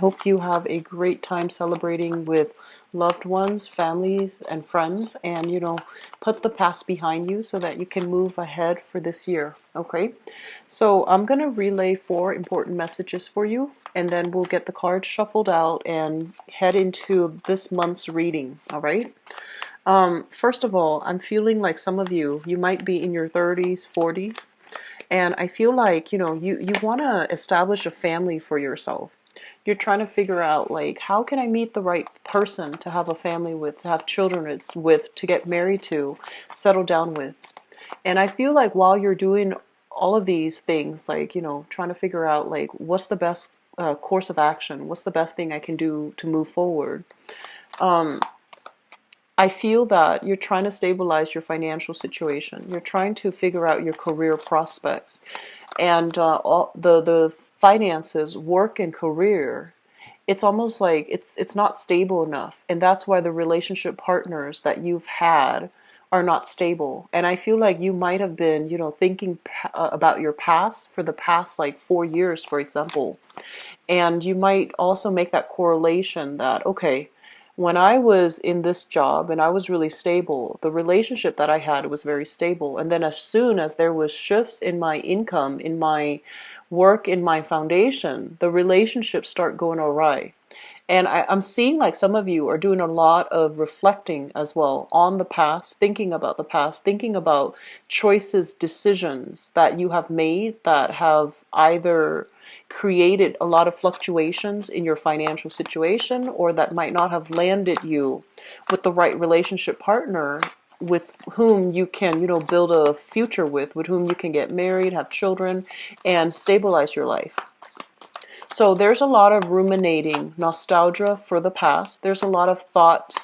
hope you have a great time celebrating with loved ones, families, and friends, and put the past behind you so that you can move ahead for this year. Okay, so I'm gonna relay 4 important messages for you, and then we'll get the cards shuffled out and head into this month's reading. All right. First of all, I'm feeling like some of you might be in your 30s, 40s, and I feel like, you want to establish a family for yourself. You're trying to figure out, like, how can I meet the right person to have a family with, to have children with, to get married to, settle down with. And I feel like while you're doing all of these things, like, trying to figure out, like, what's the best course of action, what's the best thing I can do to move forward. I feel that you're trying to stabilize your financial situation. You're trying to figure out your career prospects, and all the finances, work, and career. It's almost like it's not stable enough, and that's why the relationship partners that you've had are not stable. And I feel like you might have been, thinking about your past for the past like 4 years, for example, and you might also make that correlation that, okay, when I was in this job and I was really stable, the relationship that I had was very stable. And then as soon as there was shifts in my income, in my work, in my foundation, the relationships start going awry. And I'm seeing like some of you are doing a lot of reflecting as well on the past, thinking about the past, thinking about choices, decisions that you have made that have either created a lot of fluctuations in your financial situation, or that might not have landed you with the right relationship partner with whom you can, build a future with whom you can get married, have children, and stabilize your life. So there's a lot of ruminating, nostalgia for the past. There's a lot of thoughts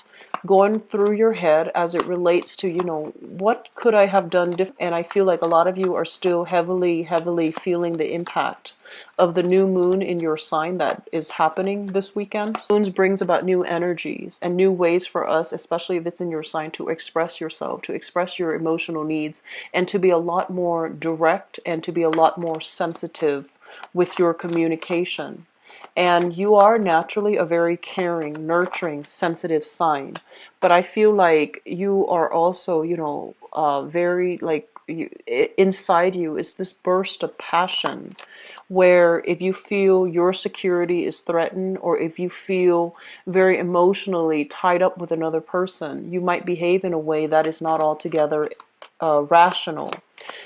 going through your head as it relates to, what could I have done different? And I feel like a lot of you are still heavily, heavily feeling the impact of the new moon in your sign that is happening this weekend. Moons brings about new energies and new ways for us, especially if it's in your sign, to express yourself, to express your emotional needs, and to be a lot more direct and to be a lot more sensitive with your communication. And you are naturally a very caring, nurturing, sensitive sign. But I feel like you are also, very like inside you is this burst of passion where if you feel your security is threatened, or if you feel very emotionally tied up with another person, you might behave in a way that is not altogether rational.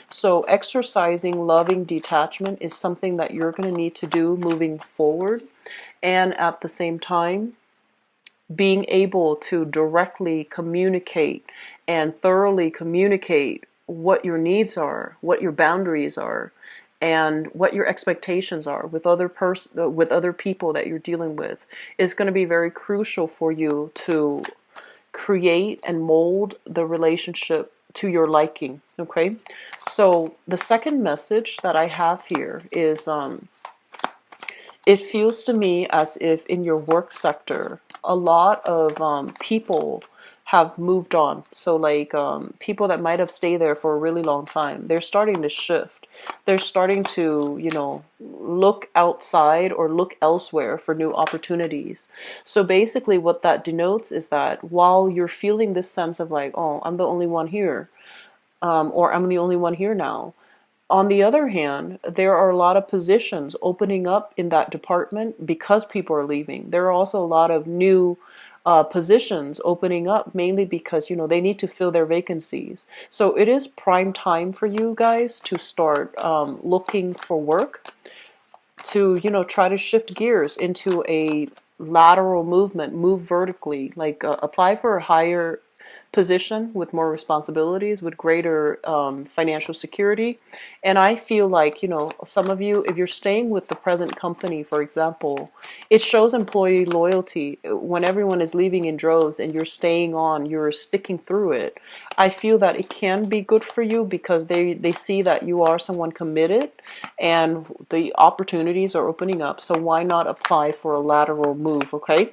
So exercising loving detachment is something that you're going to need to do moving forward. And at the same time, being able to directly communicate and thoroughly communicate what your needs are, what your boundaries are, and what your expectations are with with other people that you're dealing with is going to be very crucial for you to create and mold the relationship to your liking. Okay, so the second message that I have here is it feels to me as if in your work sector a lot of people have moved on. So like people that might have stayed there for a really long time, they're starting to shift. They're starting to, look outside or look elsewhere for new opportunities. So basically what that denotes is that while you're feeling this sense of like, oh, I'm the only one here, or I'm the only one here now, on the other hand, there are a lot of positions opening up in that department because people are leaving. There are also a lot of new positions opening up, mainly because, they need to fill their vacancies. So it is prime time for you guys to start looking for work, to, try to shift gears into a lateral movement, move vertically, like apply for a higher position with more responsibilities, with greater financial security. And I feel like, some of you, if you're staying with the present company, for example, it shows employee loyalty. When everyone is leaving in droves and you're staying on, you're sticking through it. I feel that it can be good for you because they see that you are someone committed and the opportunities are opening up. So why not apply for a lateral move, okay?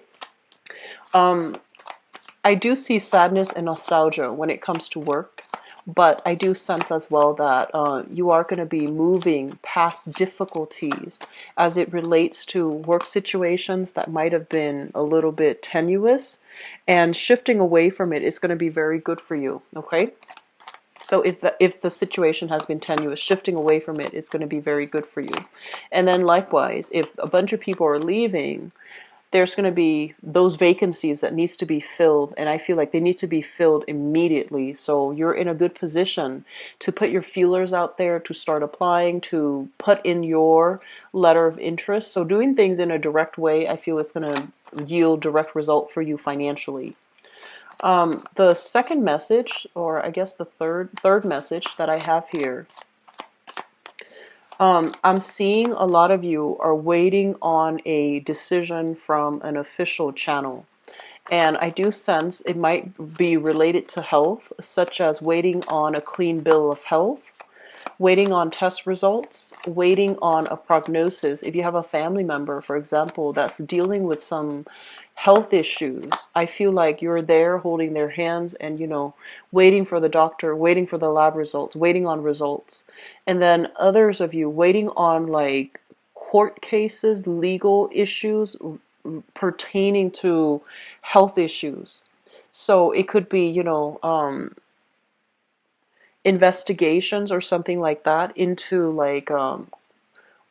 I do see sadness and nostalgia when it comes to work. But I do sense as well that you are going to be moving past difficulties as it relates to work situations that might have been a little bit tenuous, and shifting away from it is going to be very good for you. Okay. So if the situation has been tenuous, shifting away from it is going to be very good for you. And then likewise, if a bunch of people are leaving, there's going to be those vacancies that needs to be filled, and I feel like they need to be filled immediately. So you're in a good position to put your feelers out there, to start applying, to put in your letter of interest. So doing things in a direct way, I feel it's going to yield direct result for you financially. The second message, or I guess the third message that I have here, I'm seeing a lot of you are waiting on a decision from an official channel. And I do sense it might be related to health, such as waiting on a clean bill of health, waiting on test results, waiting on a prognosis. If you have a family member, for example, that's dealing with some health issues, I feel like you're there holding their hands and, waiting for the doctor, waiting for the lab results, waiting on results. And then others of you waiting on like court cases, legal issues pertaining to health issues. So it could be, investigations or something like that into like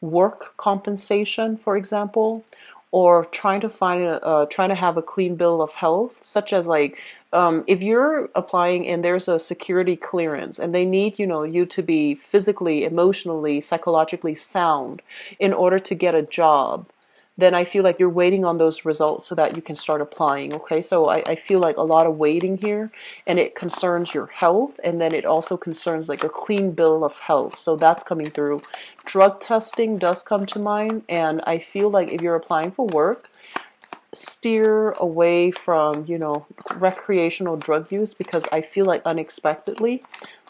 work compensation, for example, or trying to have a clean bill of health, such as like if you're applying and there's a security clearance and they need you to be physically, emotionally, psychologically sound in order to get a job, then I feel like you're waiting on those results so that you can start applying. Okay, so I feel like a lot of waiting here, and it concerns your health, and then it also concerns like a clean bill of health. So that's coming through. Drug testing does come to mind, and I feel like if you're applying for work, steer away from, recreational drug use, because I feel like unexpectedly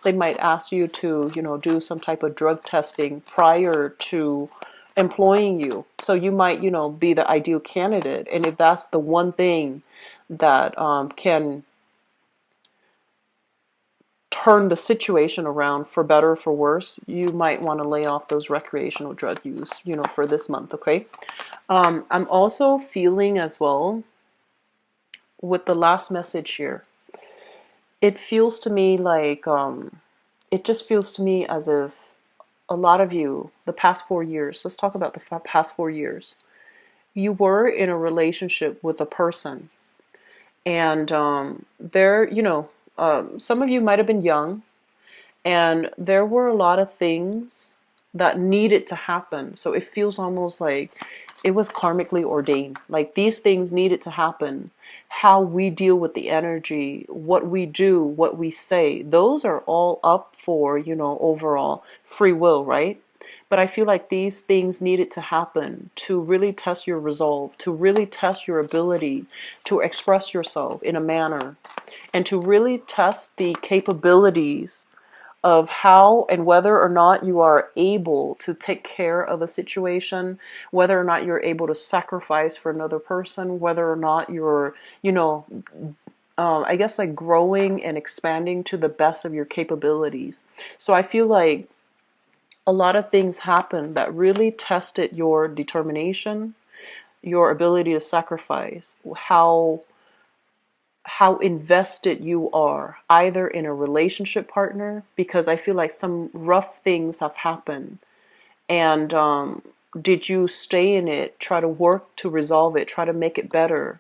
they might ask you to, do some type of drug testing prior to employing you. So you might, be the ideal candidate. And if that's the one thing that can turn the situation around for better or for worse, you might want to lay off those recreational drug use, for this month, okay? I'm also feeling as well with the last message here. It feels to me like, it just feels to me as if a lot of you, the past 4 years, let's talk about the past 4 years, you were in a relationship with a person, and some of you might have been young, and there were a lot of things that needed to happen. So it feels almost like it was karmically ordained. Like these things needed to happen. How we deal with the energy, what we do, what we say, those are all up for, overall free will, right? But I feel like these things needed to happen to really test your resolve, to really test your ability to express yourself in a manner, and to really test the capabilities of how and whether or not you are able to take care of a situation, whether or not you're able to sacrifice for another person, whether or not you're, I guess like growing and expanding to the best of your capabilities. So I feel like a lot of things happened that really tested your determination, your ability to sacrifice, how invested you are either in a relationship partner, because I feel like some rough things have happened, and did you stay in it, try to work to resolve it, try to make it better,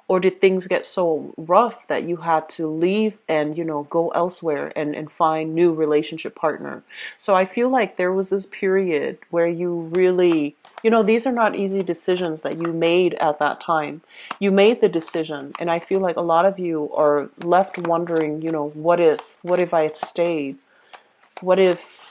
or did things get so rough that you had to leave and go elsewhere and find new relationship partner? So I feel like there was this period where you really, these are not easy decisions that you made at that time. You made the decision, and I feel like a lot of you are left wondering, what if I had stayed? What if,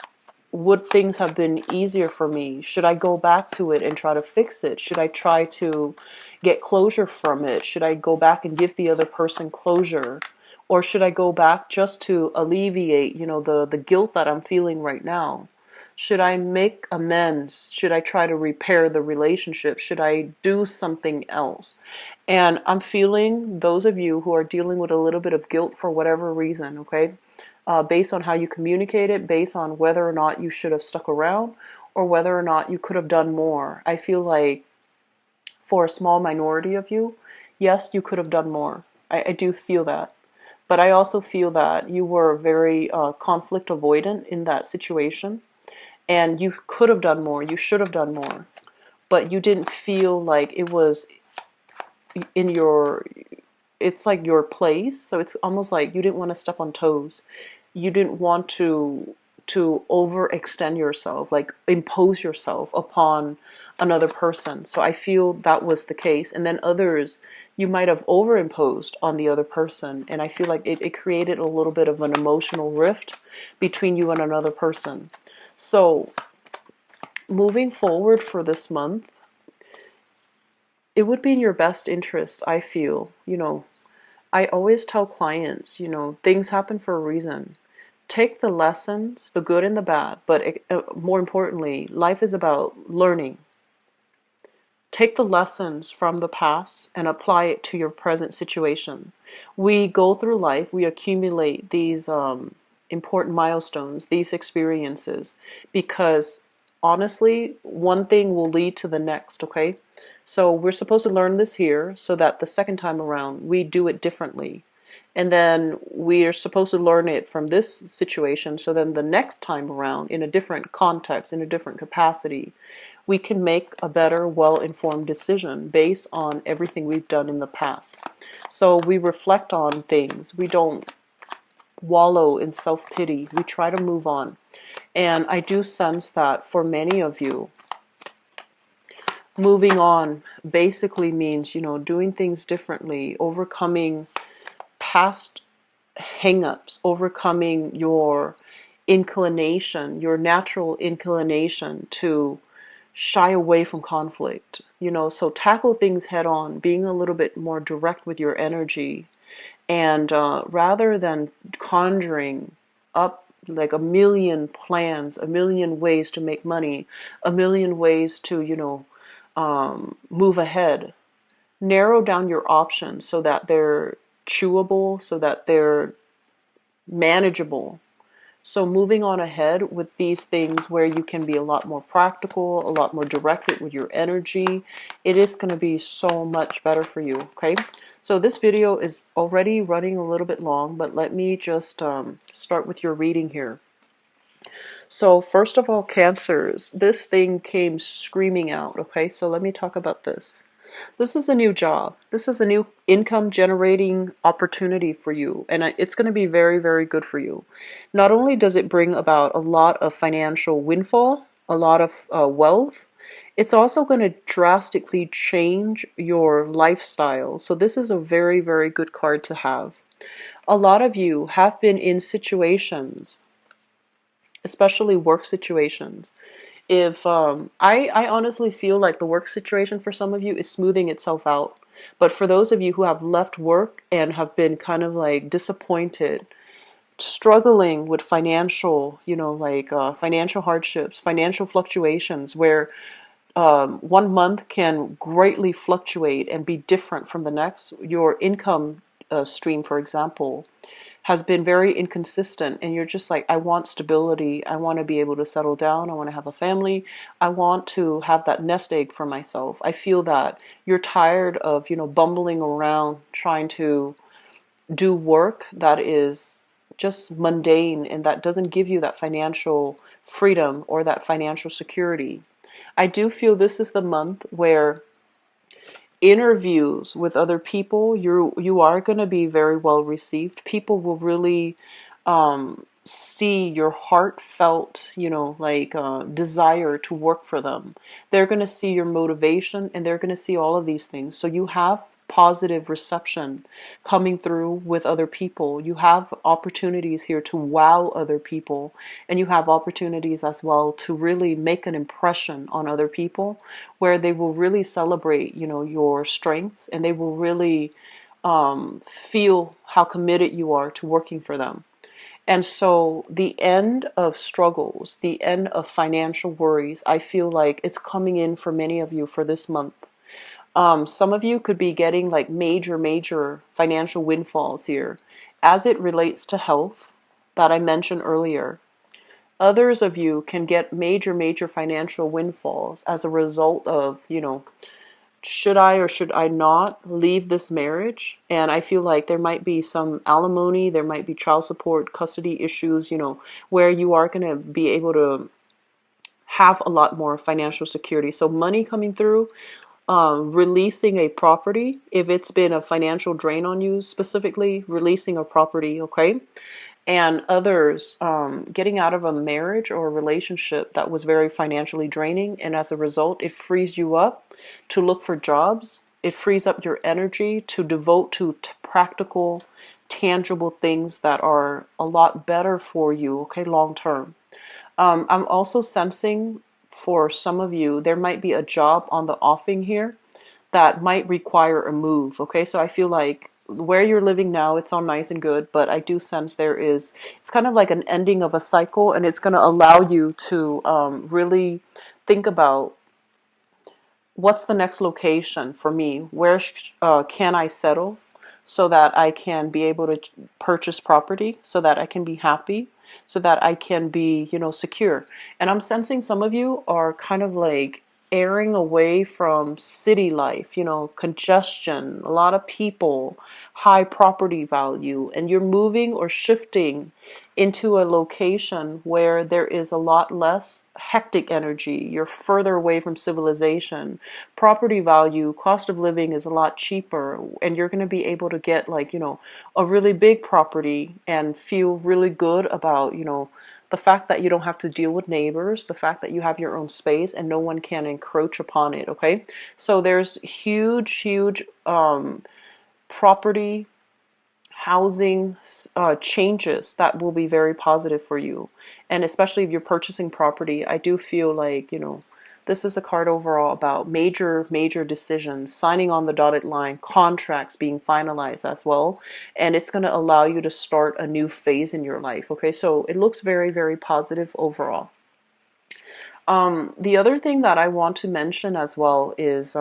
would things have been easier for me? Should I go back to it and try to fix it? Should I try to get closure from it? Should I go back and give the other person closure? Or should I go back just to alleviate, the guilt that I'm feeling right now? Should I make amends? Should I try to repair the relationship? Should I do something else? And I'm feeling those of you who are dealing with a little bit of guilt for whatever reason, okay? based on how you communicated, based on whether or not you should have stuck around or whether or not you could have done more. I feel like for a small minority of you, yes, you could have done more. I do feel that. But I also feel that you were very conflict avoidant in that situation, and you could have done more, you should have done more, but you didn't feel like it was in your, it's like your place. So it's almost like you didn't want to step on toes. You didn't want to overextend yourself, like impose yourself upon another person. So I feel that was the case. And then others, you might have overimposed on the other person. And I feel like it created a little bit of an emotional rift between you and another person. So moving forward for this month, it would be in your best interest, I feel. I always tell clients, things happen for a reason. Take the lessons, the good and the bad, but more importantly, life is about learning. Take the lessons from the past and apply it to your present situation. We go through life, we accumulate these important milestones, these experiences, because honestly, one thing will lead to the next, okay? So we're supposed to learn this here so that the second time around we do it differently. And then we are supposed to learn it from this situation so then the next time around, in a different context, in a different capacity, we can make a better, well-informed decision based on everything we've done in the past. So we reflect on things. We don't wallow in self-pity. We try to move on. And I do sense that for many of you, moving on basically means, doing things differently, overcoming past hang-ups, overcoming your inclination, your natural inclination to shy away from conflict. So tackle things head on, being a little bit more direct with your energy, and rather than conjuring up like a million plans, a million ways to make money, a million ways to, move ahead, narrow down your options so that they're chewable, so that they're manageable. So moving on ahead with these things where you can be a lot more practical, a lot more directed with your energy, it is going to be so much better for you, okay? So this video is already running a little bit long, but let me just start with your reading here. So first of all, Cancers, this thing came screaming out, okay? So let me talk about this. This is a new job. This is a new income generating opportunity for you. And it's going to be very, very good for you. Not only does it bring about a lot of financial windfall, a lot of wealth, it's also going to drastically change your lifestyle. So this is a very, very good card to have. A lot of you have been in situations, especially work situations. If I honestly feel like the work situation for some of you is smoothing itself out. But for those of you who have left work and have been kind of like disappointed, struggling with financial, financial hardships, financial fluctuations, where 1 month can greatly fluctuate and be different from the next. Your income stream, for example, has been very inconsistent, and you're just like, I want stability. I want to be able to settle down. I want to have a family. I want to have that nest egg for myself. I feel that you're tired of, bumbling around trying to do work that is just mundane and that doesn't give you that financial freedom or that financial security. I do feel this is the month where interviews with other people, you are going to be very well received. People will really see your heartfelt, desire to work for them. They're going to see your motivation, and they're going to see all of these things. So you have positive reception coming through with other people. You have opportunities here to wow other people, and you have opportunities as well to really make an impression on other people where they will really celebrate, your strengths, and they will really feel how committed you are to working for them. And so the end of struggles, the end of financial worries, I feel like it's coming in for many of you for this month. Some of you could be getting like major, major financial windfalls here as it relates to health. that I mentioned earlier. Others of you can get major financial windfalls as a result of, should I or should I not leave this marriage? And I feel like there might be some alimony, there might be child support, custody issues, where you are going to be able to have a lot more financial security. So money coming through, releasing a property, if it's been a financial drain on you, specifically releasing a property, okay? And others getting out of a marriage or a relationship that was very financially draining, and as a result it frees you up to look for jobs. It frees up your energy to devote to practical, tangible things that are a lot better for you, okay, long term. I'm also sensing for some of you there might be a job on the offing here that might require a move. Okay, so I feel like where you're living now, it's all nice and good, but I do sense it's kind of like an ending of a cycle, and it's going to allow you to really think about what's the next location for me? Where can I settle so that I can be able to purchase property, so that I can be happy, so that I can be, secure. And I'm sensing some of you are kind of like airing away from city life, congestion, a lot of people, high property value, and you're moving or shifting into a location where there is a lot less hectic energy. You're further away from civilization. Property value, cost of living is a lot cheaper, and you're going to be able to get like, a really big property and feel really good about, the fact that you don't have to deal with neighbors, the fact that you have your own space and no one can encroach upon it, okay? So there's huge property, housing changes that will be very positive for you. And especially if you're purchasing property, I do feel like, this is a card overall about major decisions, signing on the dotted line, contracts being finalized as well. And it's going to allow you to start a new phase in your life. Okay, so it looks very positive overall. The other thing that I want to mention as well is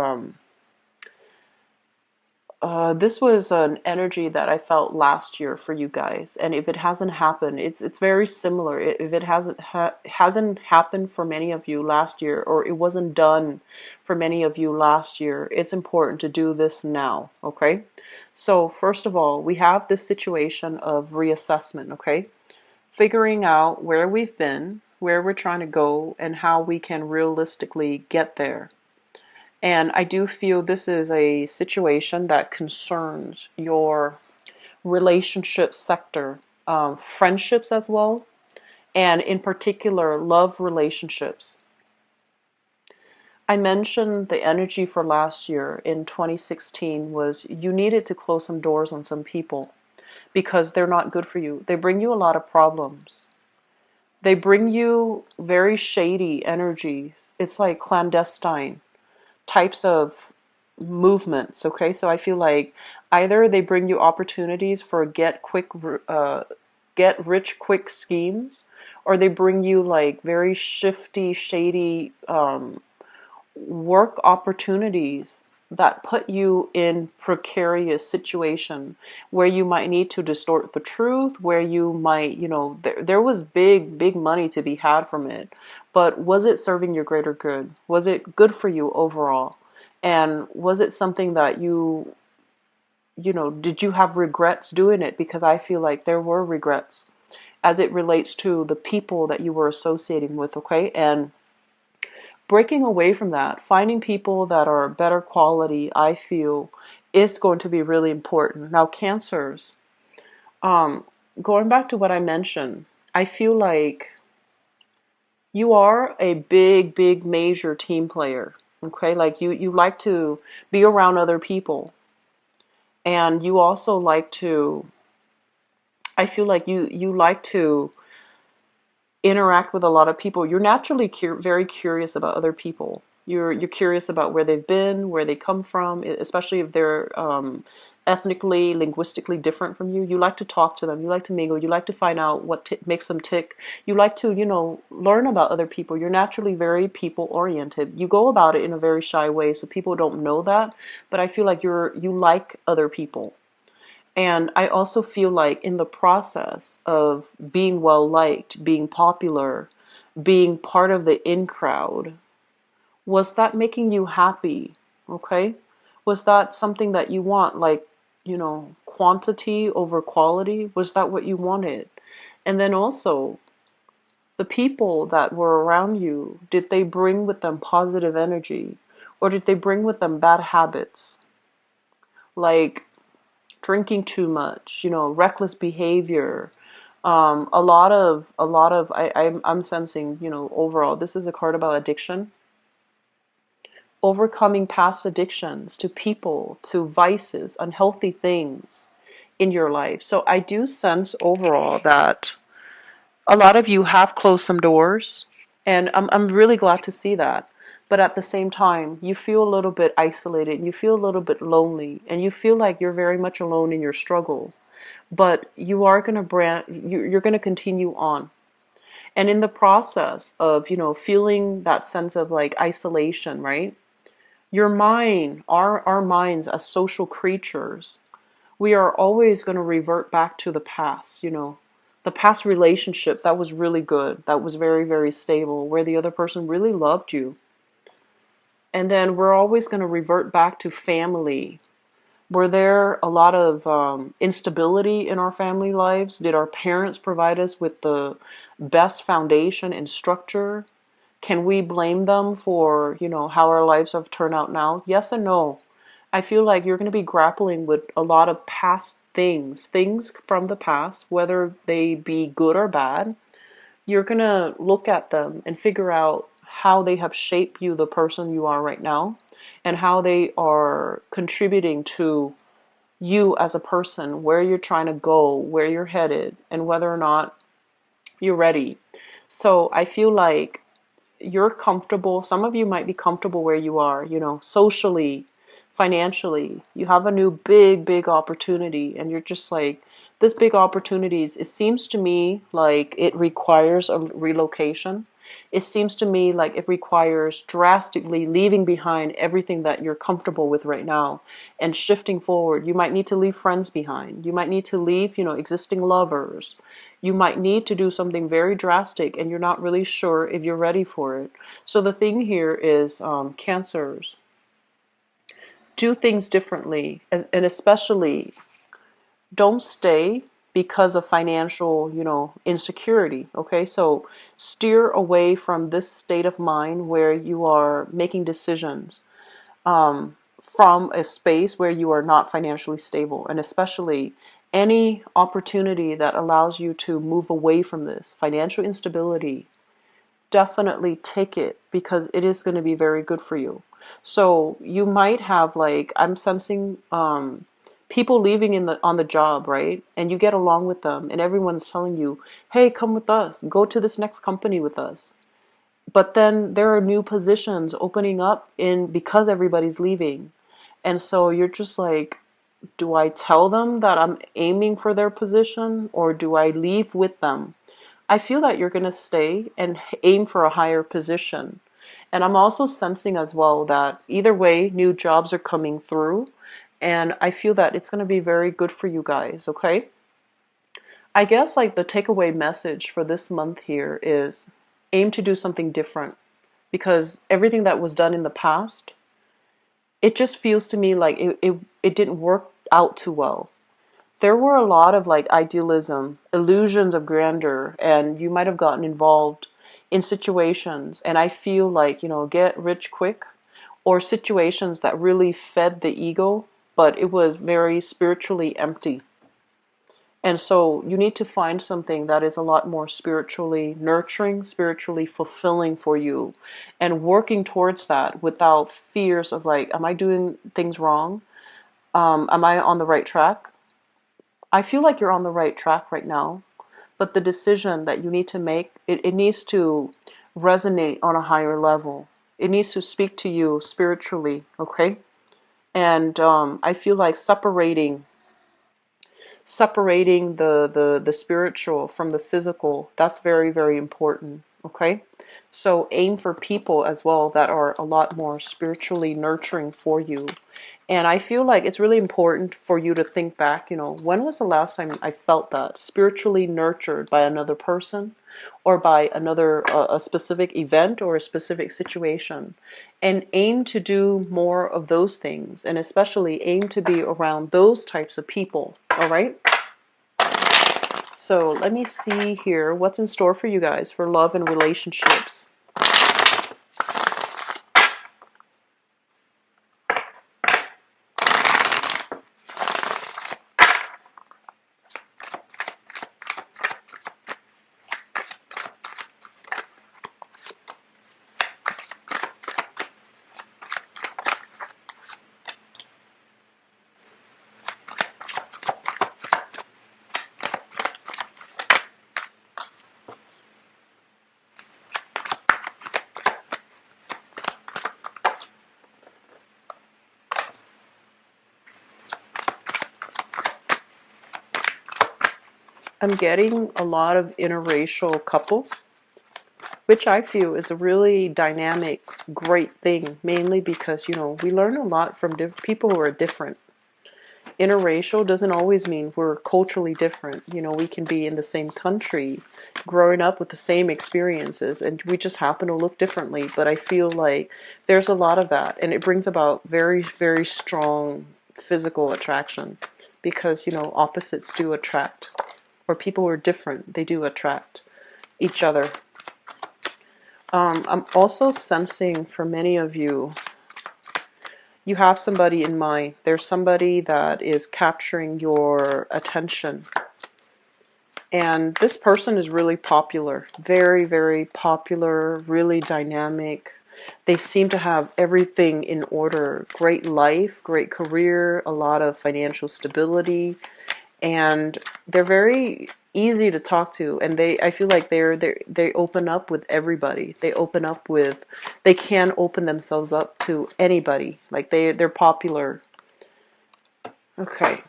this was an energy that I felt last year for you guys, and if it hasn't happened, it's very similar. If it hasn't happened for many of you last year, or it wasn't done for many of you last year, it's important to do this now. Okay, so first of all, we have this situation of reassessment. Okay, figuring out where we've been, where we're trying to go, and how we can realistically get there. And I do feel this is a situation that concerns your relationship sector, friendships as well, and in particular, love relationships. I mentioned the energy for last year in 2016 was you needed to close some doors on some people because they're not good for you. They bring you a lot of problems. They bring you very shady energies. It's like clandestine types of movements. Okay, so I feel like either they bring you opportunities for get rich quick schemes, or they bring you like very shifty, shady work opportunities that put you in precarious situation where you might need to distort the truth, where you might, there was big money to be had from it, but was it serving your greater good? Was it good for you overall? And was it something that did you have regrets doing it? Because I feel like there were regrets as it relates to the people that you were associating with, okay? And breaking away from that, finding people that are better quality, I feel, is going to be really important. Now, Cancers, going back to what I mentioned, I feel like you are a big major team player. Okay, like you like to be around other people, and you also like to, I feel like you like to interact with a lot of people. You're naturally very curious about other people. You're curious about where they've been, where they come from, especially if they're ethnically, linguistically different from you. You like to talk to them. You like to mingle. You like to find out what makes them tick. You like to, learn about other people. You're naturally very people oriented. You go about it in a very shy way, so people don't know that. But I feel like you like other people. And I also feel like in the process of being well liked, being popular, being part of the in crowd, was that making you happy? Okay? Was that something that you want, like, quantity over quality? Was that what you wanted? And then also, the people that were around you, did they bring with them positive energy? Or did they bring with them bad habits? Like drinking too much, reckless behavior. I'm sensing, overall, this is a card about addiction, overcoming past addictions to people, to vices, unhealthy things in your life. So I do sense overall that a lot of you have closed some doors, and I'm really glad to see that. But at the same time, you feel a little bit isolated, and you feel a little bit lonely, and you feel like you're very much alone in your struggle. But you are going to you're going to continue on. And in the process of, feeling that sense of like isolation, right? Your mind, our minds as social creatures, we are always going to revert back to the past, the past relationship that was really good, that was very, very stable, where the other person really loved you. And then we're always going to revert back to family. Were there a lot of instability in our family lives? Did our parents provide us with the best foundation and structure? Can we blame them for, how our lives have turned out now? Yes and no. I feel like you're going to be grappling with a lot of past things from the past, whether they be good or bad. You're going to look at them and figure out how they have shaped you, the person you are right now, and how they are contributing to you as a person, where you're trying to go, where you're headed, and whether or not you're ready. So I feel like you're comfortable. Some of you might be comfortable where you are, socially, financially. You have a new big opportunity, and you're just like, this big opportunities, it seems to me like it requires a relocation. It seems to me like it requires drastically leaving behind everything that you're comfortable with right now and shifting forward. You might need to leave friends behind. You might need to leave, existing lovers. You might need to do something very drastic, and you're not really sure if you're ready for it. So the thing here is, Cancers, do things differently, and especially don't stay because of financial, insecurity. Okay, so steer away from this state of mind where you are making decisions from a space where you are not financially stable, and especially any opportunity that allows you to move away from this financial instability. Definitely take it, because it is going to be very good for you. So you might have, like, I'm sensing people leaving on the job, right? And you get along with them, and everyone's telling you, hey, come with us, go to this next company with us. But then there are new positions opening up in because everybody's leaving. And so you're just like, do I tell them that I'm aiming for their position, or do I leave with them? I feel that you're going to stay and aim for a higher position. And I'm also sensing as well that either way, new jobs are coming through. And I feel that it's going to be very good for you guys, okay? I guess like the takeaway message for this month here is aim to do something different, because everything that was done in the past, it just feels to me like it didn't work out too well. There were a lot of like idealism, illusions of grandeur, and you might have gotten involved in situations, and I feel like, get rich quick, or situations that really fed the ego, but it was very spiritually empty. And so you need to find something that is a lot more spiritually nurturing, spiritually fulfilling for you, and working towards that without fears of like, am I doing things wrong? Am I on the right track? I feel like you're on the right track right now, but the decision that you need to make, it needs to resonate on a higher level. It needs to speak to you spiritually, okay? And I feel like separating the spiritual from the physical, that's very, very important, okay? So aim for people as well that are a lot more spiritually nurturing for you. And I feel like it's really important for you to think back, when was the last time I felt that spiritually nurtured by another person or by another, a specific event or a specific situation? And aim to do more of those things, and especially aim to be around those types of people, all right? So let me see here what's in store for you guys for love and relationships. I'm getting a lot of interracial couples, which I feel is a really dynamic, great thing, mainly because, we learn a lot from people who are different. Interracial doesn't always mean we're culturally different. We can be in the same country, growing up with the same experiences, and we just happen to look differently. But I feel like there's a lot of that, and it brings about very, very strong physical attraction because, opposites do attract, or people who are different, they do attract each other. I'm also sensing for many of you, you have somebody in mind. There's somebody that is capturing your attention. And this person is really popular. Very, very popular, really dynamic. They seem to have everything in order. Great life, great career, a lot of financial stability. And they're very easy to talk to, and I feel like they open up with everybody. They can open themselves up to anybody. Like they're popular. Okay.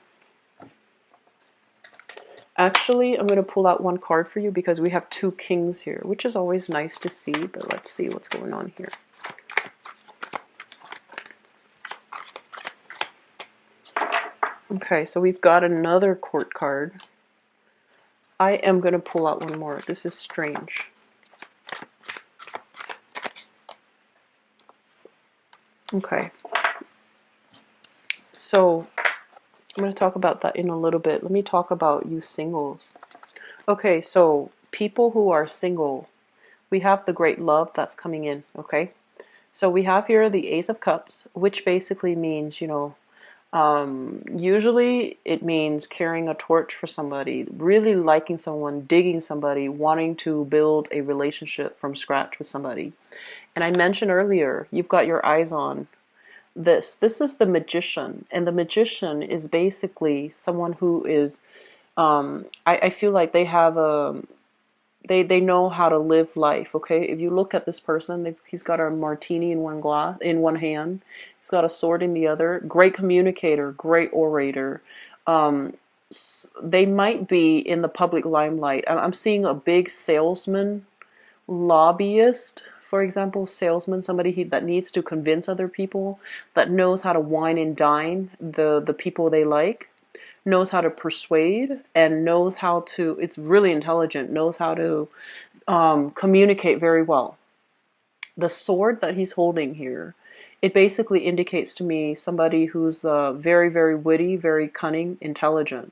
Actually, I'm going to pull out one card for you because we have two kings here, which is always nice to see, but let's see what's going on here. Okay, so we've got another court card. I am going to pull out one more. This is strange. Okay. So I'm going to talk about that in a little bit. Let me talk about you singles. Okay, so people who are single, we have the great love that's coming in, okay? So we have here the Ace of Cups, which basically means, usually it means carrying a torch for somebody, really liking someone, digging somebody, wanting to build a relationship from scratch with somebody. And I mentioned earlier, you've got your eyes on this. This is the Magician, and the Magician is basically someone who is, I feel like they have they know how to live life. Okay, if you look at this person, he's got a martini in one hand, he's got a sword in the other. Great communicator, great orator. They might be in the public limelight. I'm seeing a big salesman, lobbyist, for example, salesman, somebody that needs to convince other people, that knows how to wine and dine the people they like, knows how to persuade, and knows how to, it's really intelligent, knows how to communicate very well. The sword that he's holding here, it basically indicates to me somebody who's very, very witty, very cunning, intelligent.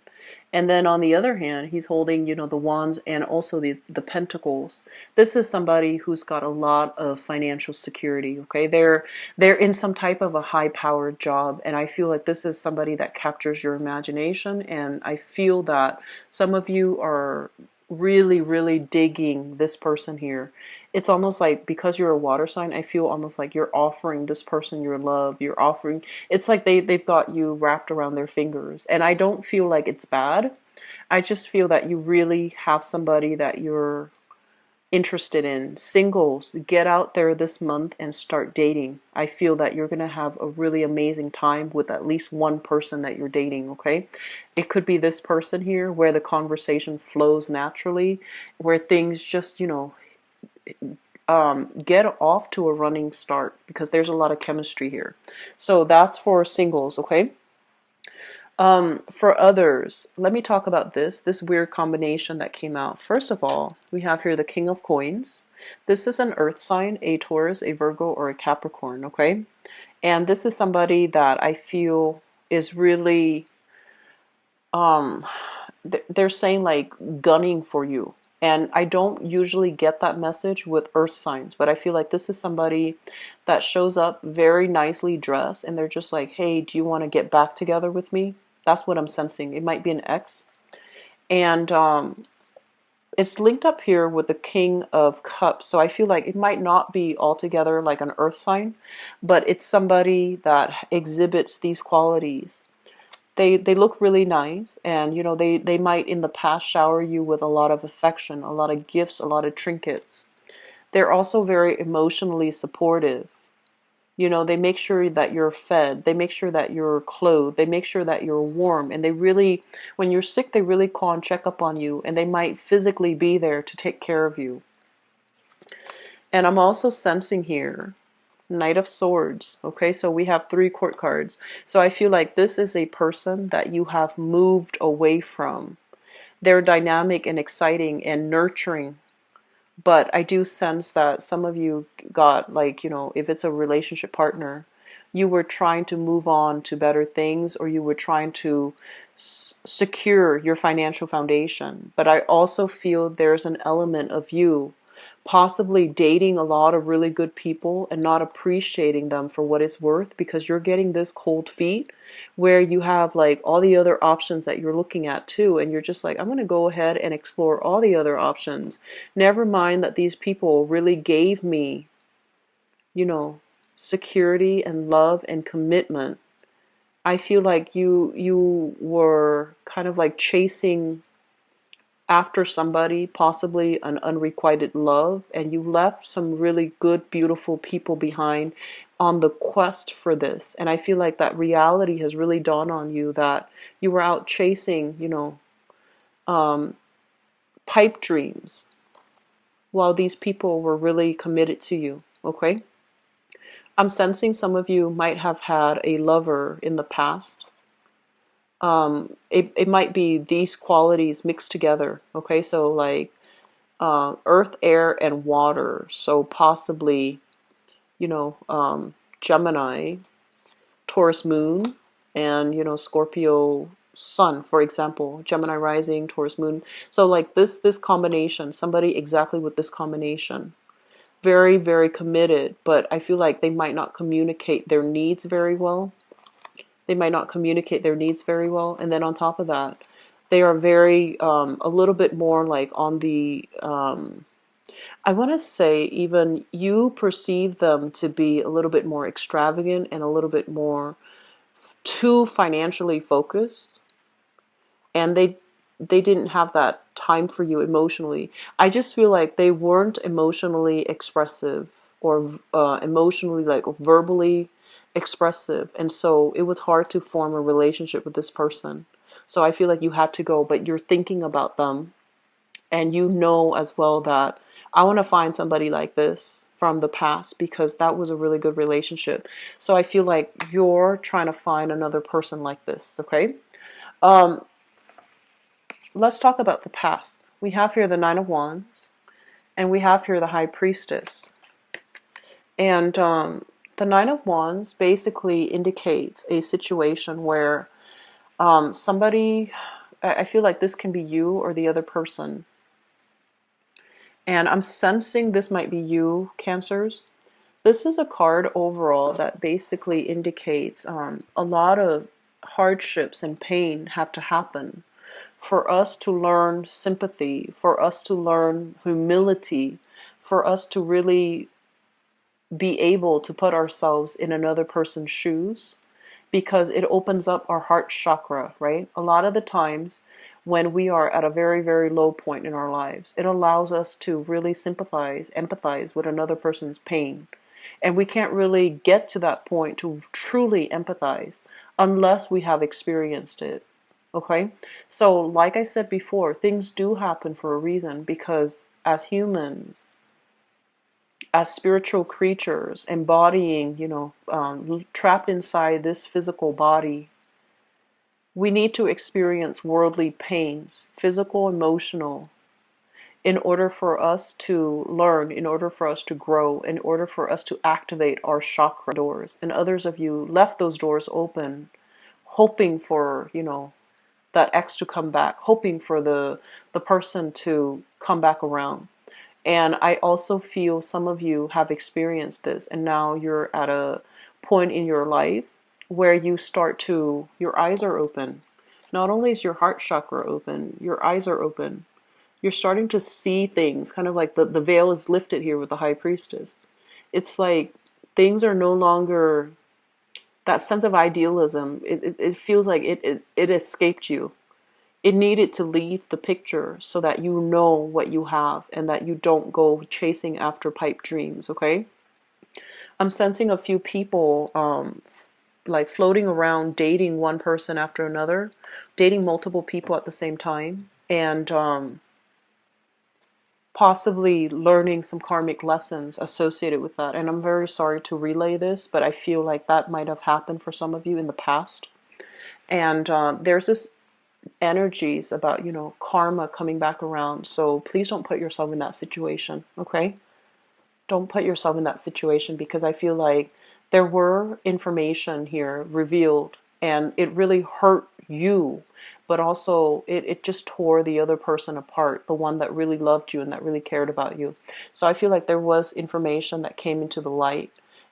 And then on the other hand, he's holding, the wands and also the pentacles. This is somebody who's got a lot of financial security, okay? They're in some type of a high-powered job, and I feel like this is somebody that captures your imagination, and I feel that some of you are really, really digging this person here. It's almost like, because you're a water sign, I feel almost like you're offering this person your love. It's like they've got you wrapped around their fingers. And I don't feel like it's bad. I just feel that you really have somebody that you're interested in. Singles, get out there this month and start dating. I feel that you're going to have a really amazing time with at least one person that you're dating, okay? It could be this person here where the conversation flows naturally, where things just, get off to a running start because there's a lot of chemistry here. So that's for singles, okay? For others, let me talk about this weird combination that came out. First of all, we have here the King of Coins. This is an earth sign, a Taurus, a Virgo, or a Capricorn, okay? And this is somebody that I feel is really, um, they're saying like gunning for you. And I don't usually get that message with earth signs, but I feel like this is somebody that shows up very nicely dressed and they're just like, hey, do you want to get back together with me? That's what I'm sensing. It might be an ex. And it's linked up here with the King of Cups. So I feel like it might not be altogether like an earth sign, but it's somebody that exhibits these qualities. They look really nice, and you know, they might in the past shower you with a lot of affection, a lot of gifts, a lot of trinkets. They're also very emotionally supportive. You know, they make sure that you're fed, they make sure that you're clothed, they make sure that you're warm, and they really, when you're sick, they really call and check up on you, and they might physically be there to take care of you. And I'm also sensing here Knight of Swords. Okay, so we have 3 court cards. So I feel like this is a person that you have moved away from. They're dynamic and exciting and nurturing. But I do sense that some of you got, like, you know, if it's a relationship partner, you were trying to move on to better things, or you were trying to secure your financial foundation. But I also feel there's an element of you possibly dating a lot of really good people and not appreciating them for what it's worth, because you're getting this cold feet where you have like all the other options that you're looking at too, and you're just like, I'm going to go ahead and explore all the other options, never mind that these people really gave me, you know, security and love and commitment. I feel like you were kind of like chasing after somebody, possibly an unrequited love, and you left some really good, beautiful people behind on the quest for this. And I feel like that reality has really dawned on you, that you were out chasing, you know, um, pipe dreams while these people were really committed to you, okay? I'm sensing some of you might have had a lover in the past. It might be these qualities mixed together, okay? So like earth, air, and water. So possibly, you know, Gemini, Taurus moon, and, you know, Scorpio sun, for example, Gemini rising, Taurus moon. So like this combination, somebody exactly with this combination, very, very committed, but I feel like they might not communicate their needs very well. They might not communicate their needs very well. And then on top of that, they are very, a little bit more like on the, I want to say even you perceive them to be a little bit more extravagant and a little bit more too financially focused. And they didn't have that time for you emotionally. I just feel like they weren't emotionally expressive, or emotionally, like verbally expressive. And so it was hard to form a relationship with this person. So I feel like you had to go, but you're thinking about them, and you know as well that I want to find somebody like this from the past because that was a really good relationship. So I feel like you're trying to find another person like this, okay? Um, let's talk about the past. We have here the Nine of Wands, and we have here the High Priestess. And the Nine of Wands basically indicates a situation where somebody, I feel like this can be you or the other person. And I'm sensing this might be you, Cancers. This is a card overall that basically indicates a lot of hardships and pain have to happen for us to learn sympathy, for us to learn humility, for us to really be able to put ourselves in another person's shoes, because it opens up our heart chakra, right? A lot of the times when we are at a very, very low point in our lives, it allows us to really sympathize, empathize with another person's pain. And we can't really get to that point to truly empathize unless we have experienced it. Okay? So, like I said before, things do happen for a reason, because as humans, as spiritual creatures embodying, trapped inside this physical body, we need to experience worldly pains, physical, emotional, in order for us to learn, in order for us to grow, in order for us to activate our chakra doors. And others of you left those doors open, hoping for, that ex to come back, hoping for the person to come back around. And I also feel some of you have experienced this, and now you're at a point in your life where your eyes are open. Not only is your heart chakra open, your eyes are open. You're starting to see things, kind of like the veil is lifted here with the high priestess. It's like things are no longer that sense of idealism. It feels like it escaped you. It needed to leave the picture so that you know what you have and that you don't go chasing after pipe dreams, okay? I'm sensing a few people like floating around, dating one person after another, dating multiple people at the same time, and possibly learning some karmic lessons associated with that. And I'm very sorry to relay this, but I feel like that might have happened for some of you in the past. And there's this energies about, karma coming back around. So please don't put yourself in that situation, okay? Don't put yourself in that situation, because I feel like there were information here revealed and it really hurt you, but also it just tore the other person apart, the one that really loved you and that really cared about you. So I feel like there was information that came into the light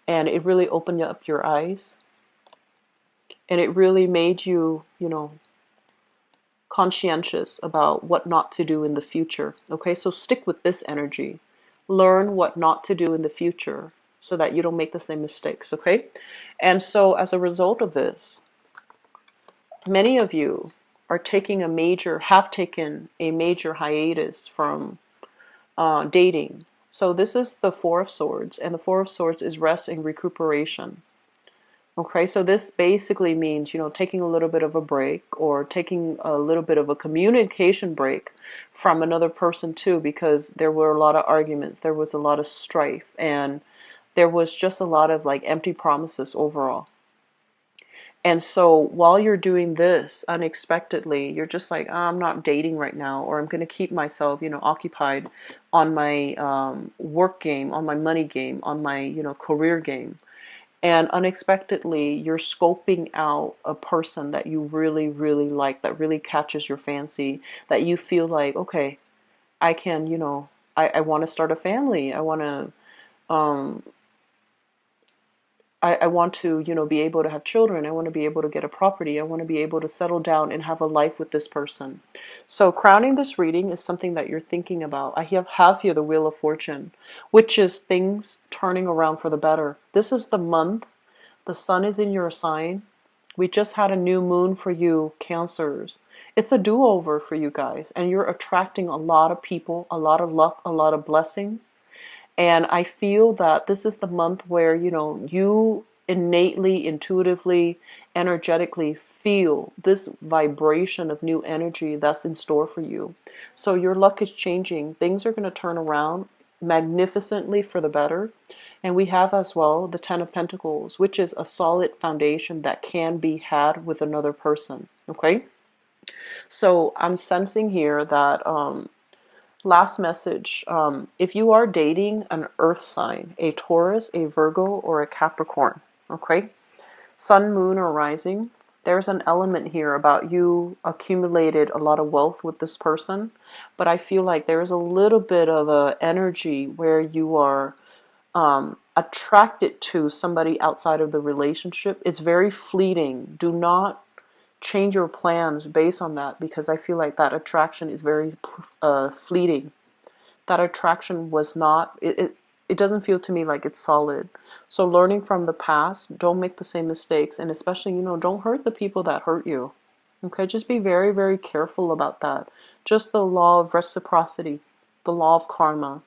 and it really opened up your eyes and it really made you, conscientious about what not to do in the future. Okay, so stick with this energy. Learn what not to do in the future so that you don't make the same mistakes. Okay, and so as a result of this, many of you are have taken a major hiatus from dating. So this is the Four of Swords, and the Four of Swords is rest and recuperation. Okay, so this basically means, taking a little bit of a break or taking a little bit of a communication break from another person too, because there were a lot of arguments, there was a lot of strife, and there was just a lot of like empty promises overall. And so while you're doing this unexpectedly, you're just like, I'm not dating right now, or I'm going to keep myself, occupied on my work game, on my money game, on my, career game. And unexpectedly, you're scoping out a person that you really, really like, that really catches your fancy, that you feel like, okay, I can, I want to start a family. I want to, um, I want to, be able to have children. I want to be able to get a property. I want to be able to settle down and have a life with this person. So crowning this reading is something that you're thinking about. I have here the Wheel of Fortune, which is things turning around for the better. This is the month. The sun is in your sign. We just had a new moon for you, Cancers. It's a do-over for you guys, and you're attracting a lot of people, a lot of luck, a lot of blessings. And I feel that this is the month where, you innately, intuitively, energetically feel this vibration of new energy that's in store for you. So your luck is changing. Things are going to turn around magnificently for the better. And we have as well the Ten of Pentacles, which is a solid foundation that can be had with another person. Okay? So I'm sensing here that last message, if you are dating an earth sign, a Taurus, a Virgo, or a Capricorn, okay, sun, moon, or rising, there's an element here about you accumulated a lot of wealth with this person, but I feel like there's a little bit of a energy where you are attracted to somebody outside of the relationship. It's very fleeting. Do not change your plans based on that, because I feel like that attraction is very fleeting. That attraction was not, it doesn't feel to me like it's solid. So learning from the past, don't make the same mistakes, and especially, don't hurt the people that hurt you. Okay, just be very, very careful about that. Just the law of reciprocity, the law of karma,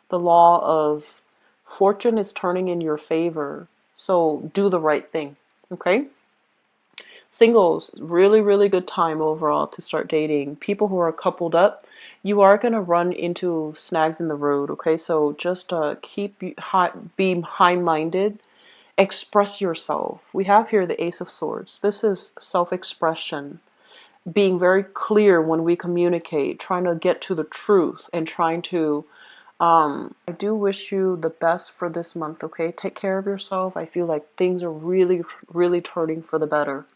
the law of fortune is turning in your favor. So do the right thing. Okay? Singles, really, really good time overall to start dating. People who are coupled up, you are going to run into snags in the road, okay? So just be high-minded. Express yourself. We have here the Ace of Swords. This is self-expression, being very clear when we communicate, trying to get to the truth, and trying to I do wish you the best for this month, okay? Take care of yourself. I feel like things are really, really turning for the better.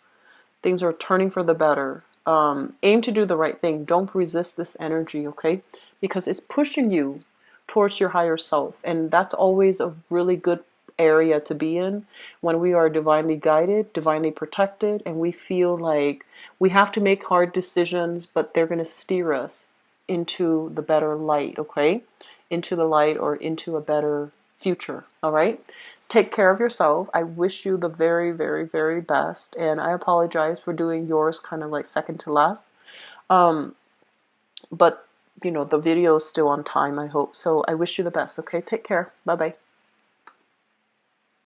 Things are turning for the better. Aim to do the right thing. Don't resist this energy, okay? Because it's pushing you towards your higher self. And that's always a really good area to be in when we are divinely guided, divinely protected, and we feel like we have to make hard decisions, but they're going to steer us into the better light, okay? Into the light or into a better future, all right? Take care of yourself. I wish you the very, very, very best. And I apologize for doing yours kind of like second to last. But, you know, the video is still on time, I hope. So I wish you the best, okay? Take care. Bye-bye.